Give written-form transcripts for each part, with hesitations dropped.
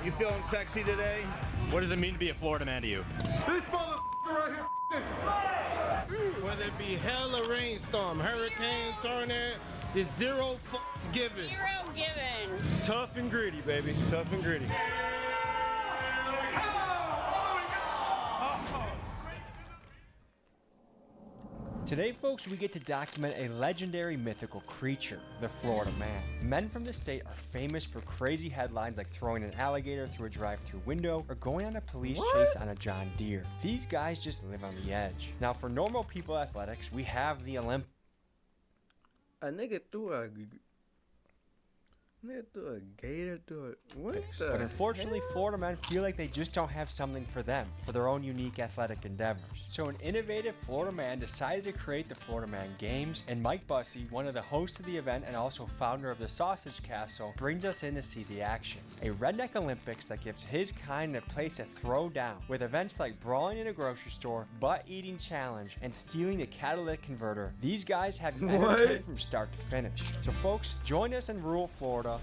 You feeling sexy today? What does it mean to be a Florida man to you? This motherfucker right here, Whether it be hell or rainstorm, hurricane, tornado, there's zero fucks given. Zero given. Tough and gritty, baby. Tough and gritty. Today, folks, we get to document a legendary mythical creature, the Florida Man. Men from the state are famous for crazy headlines like throwing an alligator through a drive-through window or going on a police chase on a John Deere. These guys just live on the edge. Now, for normal people athletics, we have the Olympics. A nigga threw a gator through a what the But unfortunately, hell? Florida men feel like they just don't have something for them, for their own unique athletic endeavors. So an innovative Florida man decided to create the Florida Man Games, and Mike Bussey, one of the hosts of the event and also founder of the Sausage Castle, brings us in to see the action. A redneck Olympics that gives his kind a place to throw down, with events like brawling in a grocery store, butt-eating challenge, and stealing the catalytic converter. These guys have you entertained from start to finish. So folks, join us in rural Florida.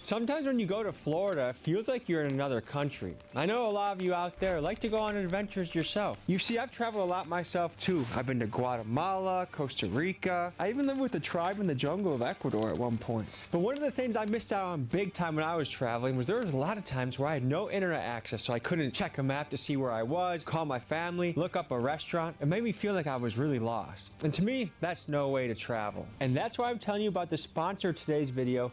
Sometimes when you go to Florida, it feels like you're in another country. I know a lot of you out there like to go on adventures yourself. You see, I've traveled a lot myself too. I've been to Guatemala, Costa Rica. I even lived with a tribe in the jungle of Ecuador at one point. But one of the things I missed out on big time when I was traveling was there was a lot of times where I had no internet access, so I couldn't check a map to see where I was, call my family, look up a restaurant. It made me feel like I was really lost. And to me, that's no way to travel. And that's why I'm telling you about the sponsor of today's video.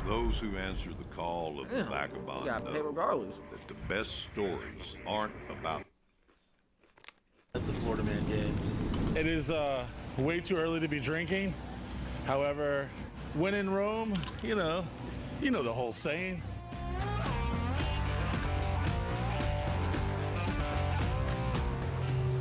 Those who answer the call of the vagabond You gotta pay know regardless. that the best stories aren't about At the Florida Man Games. It is way too early to be drinking. However, when in Rome, you know the whole saying.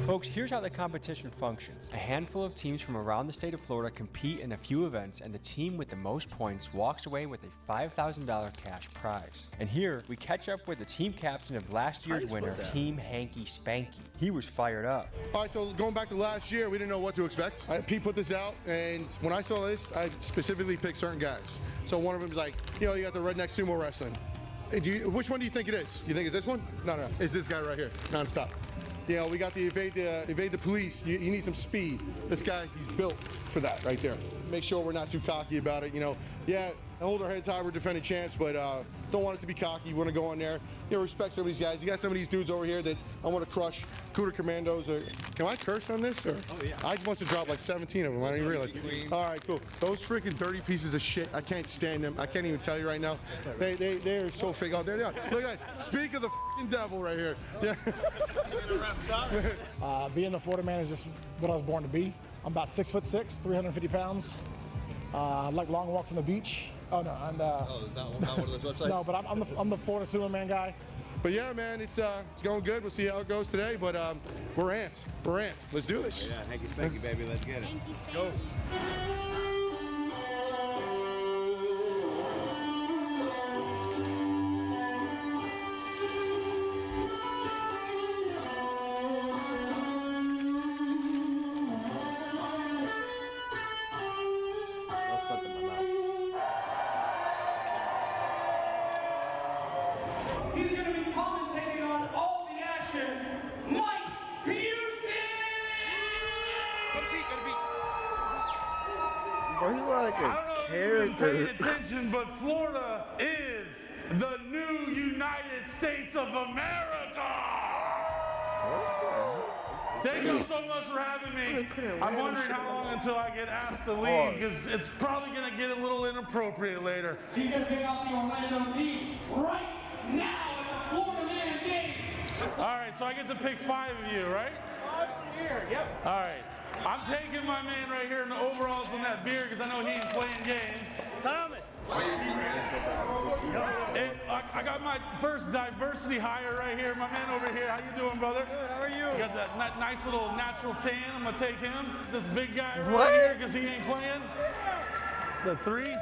Folks, here's how the competition functions. A handful of teams from around the state of Florida compete in a few events, and the team with the most points walks away with a $5,000 cash prize. And here, we catch up with the team captain of last year's winner, Team Hanky Spanky. He was fired up. All right, so going back to last year, we didn't know what to expect. Pete put this out, and when I saw this, I specifically picked certain guys. So one of them was like, you got the redneck sumo wrestling. Hey, which one do you think it is? You think it's this one? No. It's this guy right here, nonstop. We got the evade the police. You need some speed. This guy, he's built for that right there. Make sure we're not too cocky about it. Hold our heads high. We're defending champs, but don't want us to be cocky. We want to go in there. Respect some of these guys. You got some of these dudes over here that I want to crush. Cooter Commandos. Can I curse on this? Or? Oh yeah. I must have dropped like 17 of them. I didn't even realize. All right, cool. Those freaking dirty pieces of shit. I can't stand them. I can't even tell you right now. They are so fake. Oh, there they are. Look at that. Speak of the fucking devil right here. Yeah. Being the Florida Man is just what I was born to be. I'm about 6'6", 350 pounds. I like long walks on the beach. Oh no, and is that not one of those websites? no, but I'm the Florida Superman guy. But yeah, man, it's going good. We'll see how it goes today. But we're amped. We're amped. Let's do this. Yeah, hanky spanky, baby. Let's get it. Hanky spanky. He's going to be commentating on all the action, Mike Busey! Bro, he like a character. Pay attention, but Florida is the new United States of America. Thank you so much for having me. I'm wondering how long until I get asked to leave, because it's probably going to get a little inappropriate later. He's going to pick out the Orlando team right now at the Florida Man Games. All right, so I get to pick 5 of you, right? 5 from here, yep. All right. I'm taking my man right here in the overalls and that beard because I know he ain't playing games. Thomas. And I got my first diversity hire right here. My man over here. How you doing, brother? Good, how are you? You got that nice little natural tan. I'm going to take him. This big guy right What? here because he ain't playing. So 3.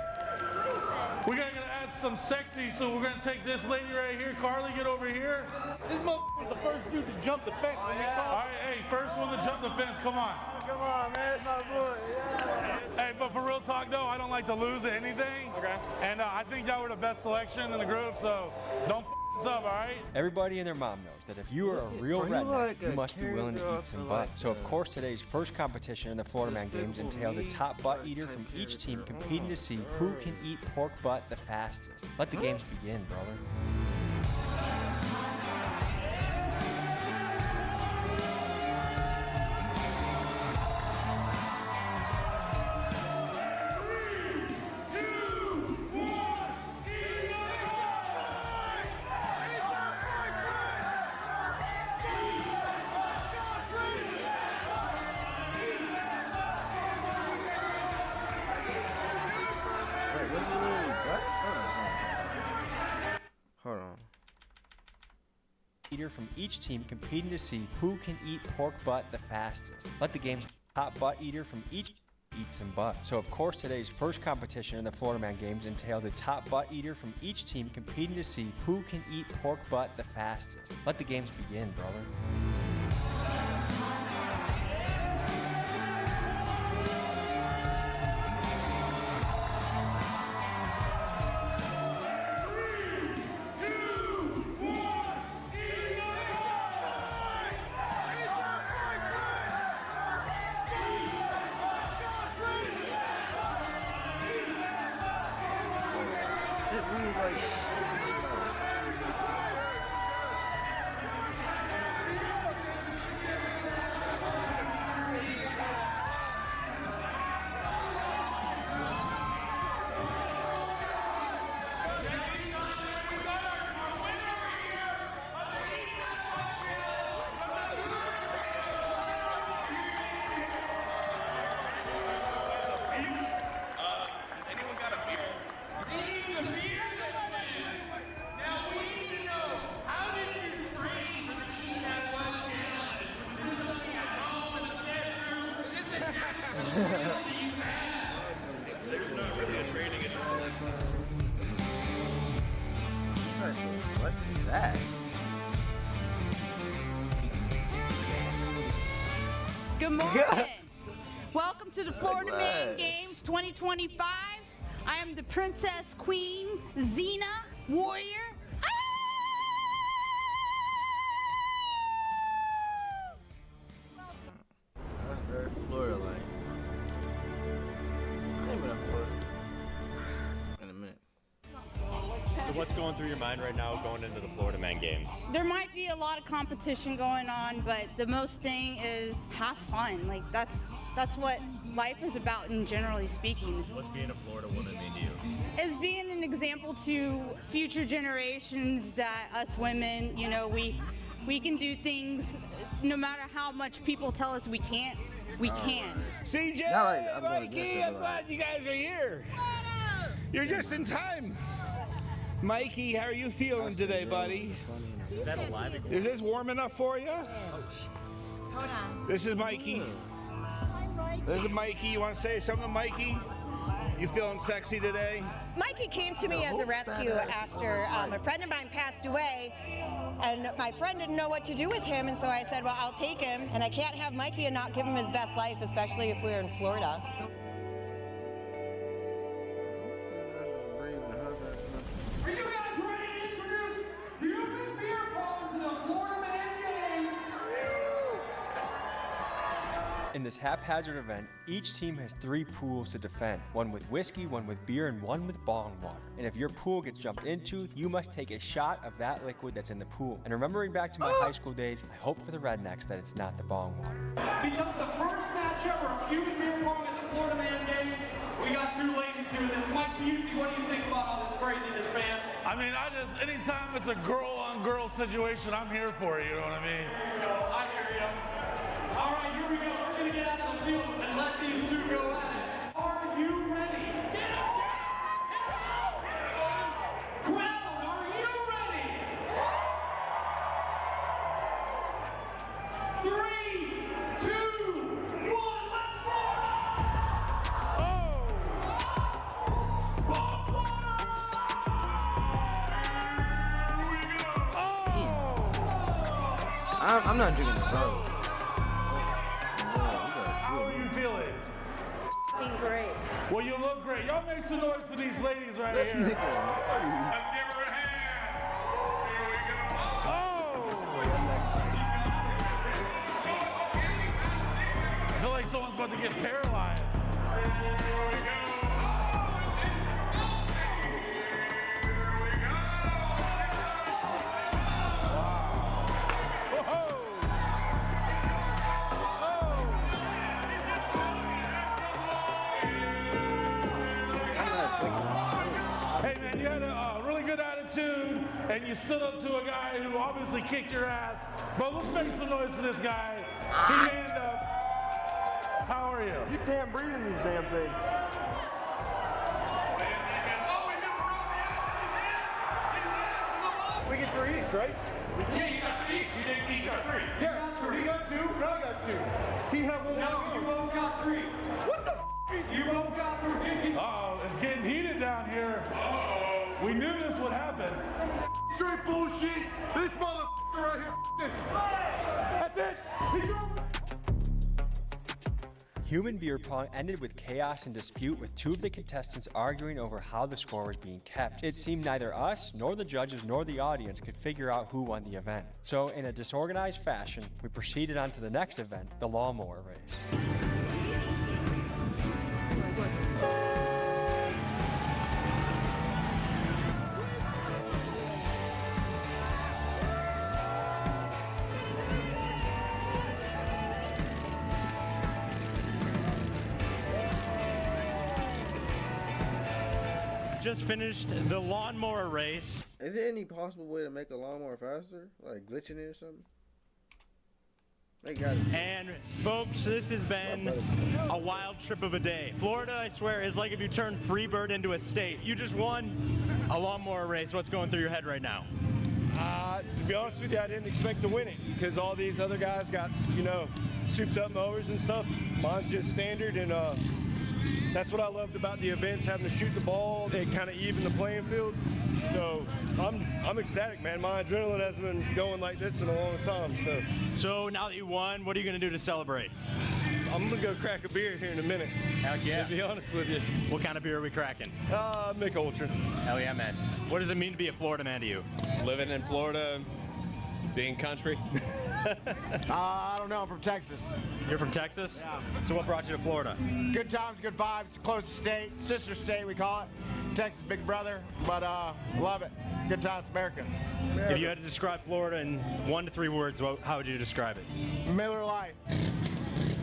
We gotta add some sexy, so we're gonna take this lady right here. Carly, get over here. This motherfucker was the first dude to jump the fence when we All called. right, hey, first one to jump the fence. Come on. Come on, man. It's my boy. Yeah. Hey, but for real talk, though, I don't like to lose at anything. Okay. And I think y'all were the best selection in the group, so don't f us up, all right? Everybody and their mom knows that if you are a real Are you redneck, like you a must be willing to character eat some for butt. like So of the course today's first competition in the Florida Man Games Despicable entails the Me top butt eater type from each team character? competing to see who can eat pork butt the fastest. Let the games begin, brother. Wait, what's the name? What? Hold on. Eater from each team competing to see who can eat pork butt the fastest. Let the game's top butt eater from each eat some butt. So of course today's first competition in the Florida Man Games entails the top butt eater from each team competing to see who can eat pork butt the fastest. Let the games begin, brother. It really like. What is that? Good morning. Welcome to the Florida Man What? Games 2025. I am the Princess Queen Xena Warrior. That's very Florida-like. I ain't been in Florida in a minute. So what's going through your mind right now going into the Florida Man Games? There might be a lot of competition going on, but the most thing is have fun. Like that's what life is about, in generally speaking. What's being a Florida woman mean to you? Is being an example to future generations that us women, you know, we can do things no matter how much people tell us we can't. We can. CJ, Not like I'm gonna Mikey, guess it, I'm but glad you guys are here. You're just in time. Mikey, how are you feeling today, buddy? Is that a live? Is this warm enough for you? Hold on. This is Mikey. This is Mikey. You want to say something, Mikey? You feeling sexy today? Mikey came to me as a rescue after a friend of mine passed away, and my friend didn't know what to do with him, and so I said, well, I'll take him, and I can't have Mikey and not give him his best life, especially if we're in Florida. Are you guys ready to introduce Cuban beer pong to the Florida Man Games? In this haphazard event, each team has 3 pools to defend, one with whiskey, one with beer, and one with bong water. And if your pool gets jumped into, you must take a shot of that liquid that's in the pool. And remembering back to my high school days, I hope for the rednecks that it's not the bong water. Because the first match ever of Cuban beer pong at the Florida Man Games, we got 2 ladies doing this. Mike Busey, what do you think about all this craziness, man? I mean, anytime it's a girl-on-girl situation, I'm here for it, you know what I mean? There you go. I hear you. All right, here we go. We're going to get out of the field and let these 2 go at it. Are you ready? Get up! Crowd, are you ready? 3, 2, 1, let's I'm not drinking the boat. Well, you look great. Y'all make some noise for these ladies right This here. nigga. Let's give her a hand. Here we go. Oh! I feel like someone's about to get paralyzed. Here we go. Hey man, you had a really good attitude, and you stood up to a guy who obviously kicked your ass. But let's make some noise for this guy. He manned up. How are you? You can't breathe in these damn things. We get 3 each, right? Yeah, you got 3 each. You didn't each got 3. Yeah, he got 2, and I got 2. He had one. No, you both got 3. What the f? You both got 3. Oh, it's getting heated down here. We knew this would happen. Straight bullshit. This motherfucker right here. This. That's it. Human beer pong ended with chaos and dispute, with 2 of the contestants arguing over how the score was being kept. It seemed neither us, nor the judges, nor the audience could figure out who won the event. So in a disorganized fashion, we proceeded on to the next event, the lawnmower race. Just finished the lawnmower race. Is there any possible way to make a lawnmower faster? Like glitching it or something? They got it. And folks, this has been a wild trip of a day. Florida, I swear, is like if you turned Freebird into a state. You just won a lawnmower race. What's going through your head right now? To be honest with you, I didn't expect to win it because all these other guys got, souped up mowers and stuff. Mine's just standard, and that's what I loved about the events, having to shoot the ball. They kind of even the playing field. So I'm ecstatic, man. My adrenaline hasn't been going like this in a long time. So now that you won, what are you going to do to celebrate? I'm gonna go crack a beer here in a minute. Heck yeah. To be honest with you. What kind of beer are we cracking? Mick Ultra. Hell yeah, man. What does it mean to be a Florida man to you? Living in Florida, being country. I don't know. I'm from Texas. You're from Texas? Yeah. So what brought you to Florida? Good times, good vibes. Close state, sister state we call it. Texas, big brother, but love it. Good times, America. If you had to describe Florida in 1 to 3 words, how would you describe it? Miller Lite.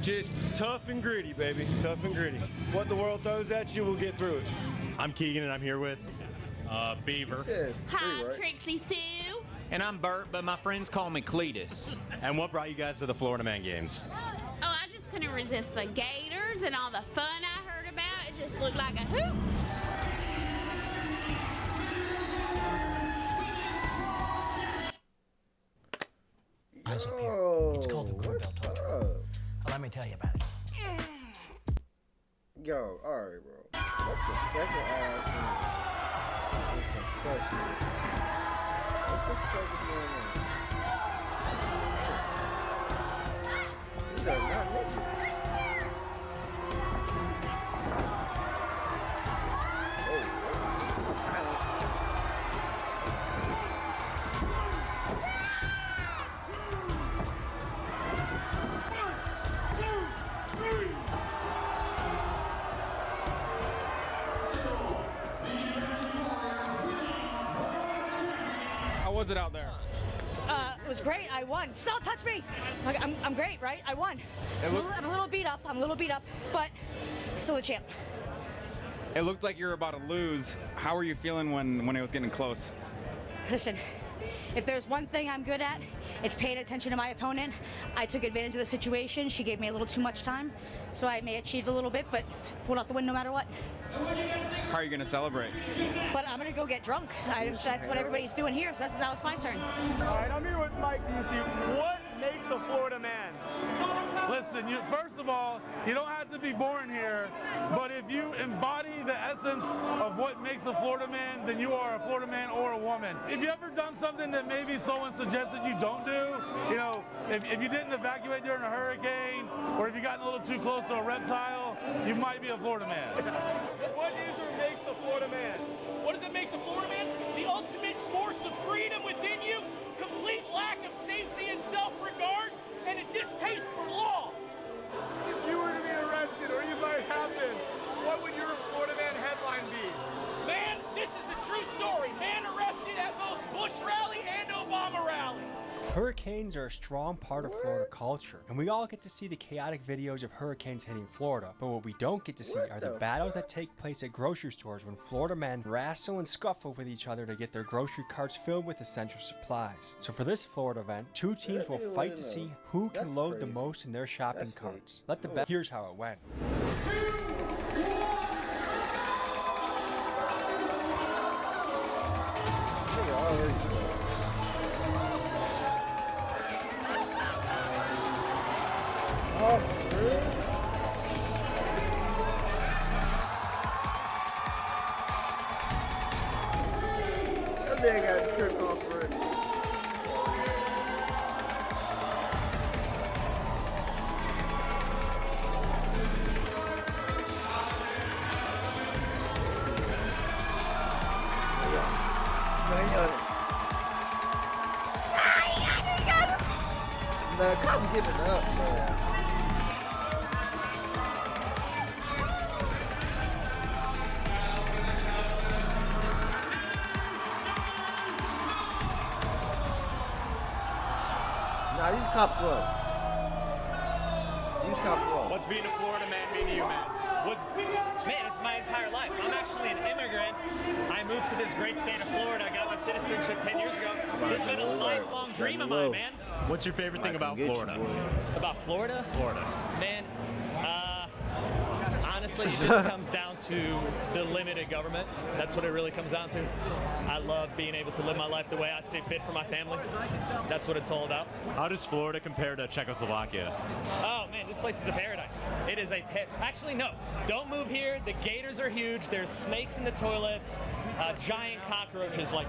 Just tough and gritty, baby. Tough and gritty. What the world throws at you, we'll get through it. I'm Keegan, and I'm here with Beaver. Hi, I'm Trixie Sue. And I'm Bert, but my friends call me Cletus. And what brought you guys to the Florida Man Games? Oh, I just couldn't resist the gators and all the fun I heard about. It just looked like a hoop. Eyes up here. It's called the Group Let me tell you about it. Yo, alright, bro. That's the second ass in some fresh shit. What the fuck is going on? These are not niggas. How was it out there? It was great. I won. Still touch me. I'm great, right? I won. I'm a little beat up. But still a champ. It looked like you were about to lose. How were you feeling when it was getting close? Listen, if there's one thing I'm good at, it's paying attention to my opponent. I took advantage of the situation. She gave me a little too much time, so I may have cheated a little bit, but pulled out the win no matter what. How are you going to celebrate? But I'm going to go get drunk. That's what everybody's doing here, so now it's my turn. All right, I'm here with Mike Busey. What makes a Florida man? Listen, first of all, you don't have to be born here, but if you embody the essence of what makes a Florida man, then you are a Florida man or a woman. If you ever done something that maybe someone suggested you don't do, if you didn't evacuate during a hurricane, or if you gotten a little too close to a reptile, you might be a Florida man. What is or makes a Florida man? What does it make a Florida man? The ultimate force of freedom within you, complete lack of safety and self-regard, and a distaste for law. If you were to be arrested or you might happen, what would your Florida man headline be? Man, this is a true story. Man arrested at both Bush rally and Obama rally. Hurricanes are a strong part of Florida culture, and we all get to see the chaotic videos of hurricanes hitting Florida. But what we don't get to see are the battles that take place at grocery stores when Florida men wrestle and scuffle with each other to get their grocery carts filled with essential supplies. So for this Florida event, two teams will fight to see who can load the most in their shopping carts. Let the bet. Here's how it went. That nigga got tripped off already. Man, cops giving up, man. Nah, these cops won. These cops won. What's being a Florida man mean to you, man? Man, it's my entire life. I'm actually an immigrant. I moved to this great state of Florida. I got my citizenship 10 years ago. This has been a lifelong dream of mine, man. What's your favorite thing about Florida? About Florida? Florida. Man, honestly, it just comes down to the limited government. That's what it really comes down to. I love being able to live my life the way I see fit for my family. That's what it's all about. How does Florida compare to Czechoslovakia? Oh man, this place is a paradise. It is a actually no, don't move here. The gators are huge. There's snakes in the toilets, giant cockroaches like,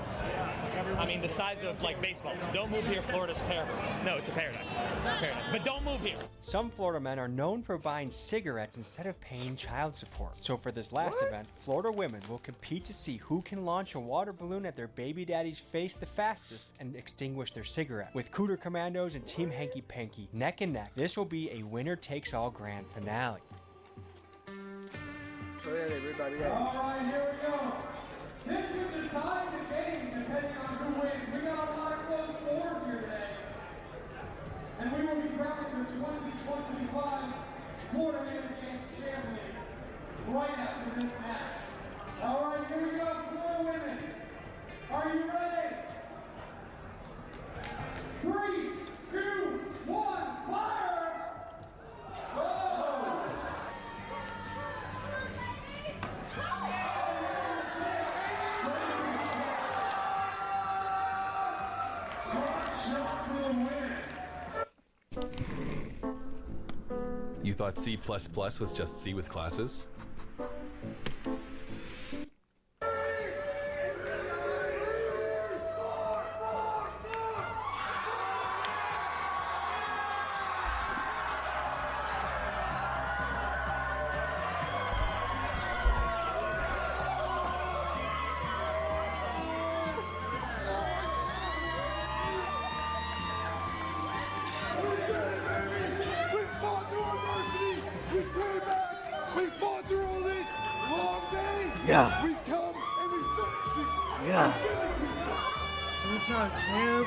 I mean the size of like baseballs. Don't move here. Florida's terrible. No, it's a paradise. It's a paradise. But don't move here. Some Florida men are known for buying cigarettes instead of paying child support. So for this last event, Florida women will compete to see who can launch a water balloon at their baby daddy's face the fastest and extinguish their cigarette. With Cooter Commandos and Team Hanky Panky neck and neck, this will be a winner-takes-all grand finale. So yeah, everybody All right, here we go. This will decide the game depending on who wins. We got a lot of close scores here today. And we will be crowning the 2025 Florida Man Games champion right after this match. All right, here we go, Florida women. Are you ready? 3, 2, 1, fire! Go! You thought C++ was just C with classes? Yeah. We come and we finish it. Yeah. Two-time champ.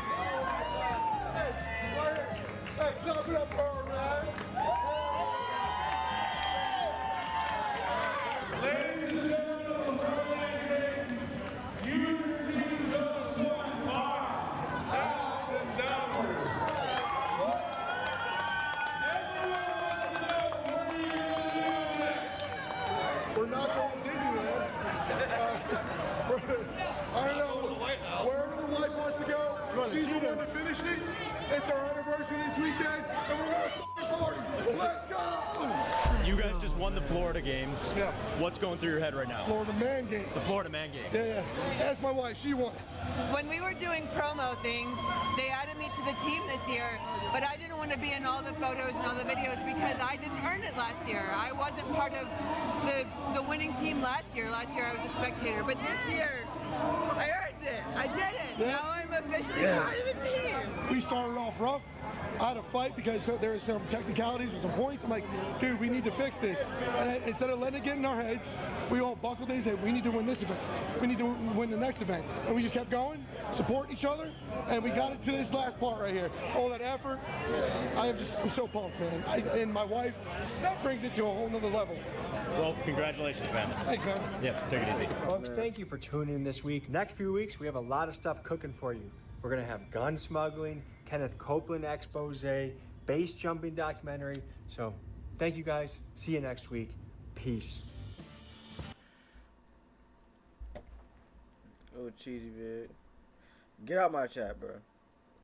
Hey, clap it up for her, man. Ladies and gentlemen of the Florida Games, your team just won $5,000. Everyone wants to know, what are you going to do next? We're not going to Disneyland. I don't know. Wherever the wife wants to go, she's the one that finished it. It's our anniversary this weekend, and we're going to party. Let's go! You guys just won the Florida games. Yeah. What's going through your head right now? Florida Man Games. The Florida Man Games. Yeah. That's my wife. She won. When we were doing promo things, they added me to the team this year, but I didn't want to be in all the photos and all the videos because I didn't earn it last year. I wasn't part of the winning team last year. Last year I was a spectator, but this year I earned it. I did it. Yeah. Now I'm officially part of the team. We started off rough. I had a fight because there were some technicalities and some points. I'm like, dude, we need to fix this. And instead of letting it get in our heads, we all buckled in and said, we need to win this event. We need to win the next event. And we just kept going, supporting each other, and we got it to this last part right here. All that effort. I'm so pumped, man. And my wife, that brings it to a whole nother level. Well, congratulations, man. Thanks, man. Yep, take it easy. Folks, thank you for tuning in this week. Next few weeks, we have a lot of stuff cooking for you. We're going to have gun smuggling, Kenneth Copeland expose, base jumping documentary. So thank you guys. See you next week. Peace. Oh, cheesy vid. Get out my chat, bro.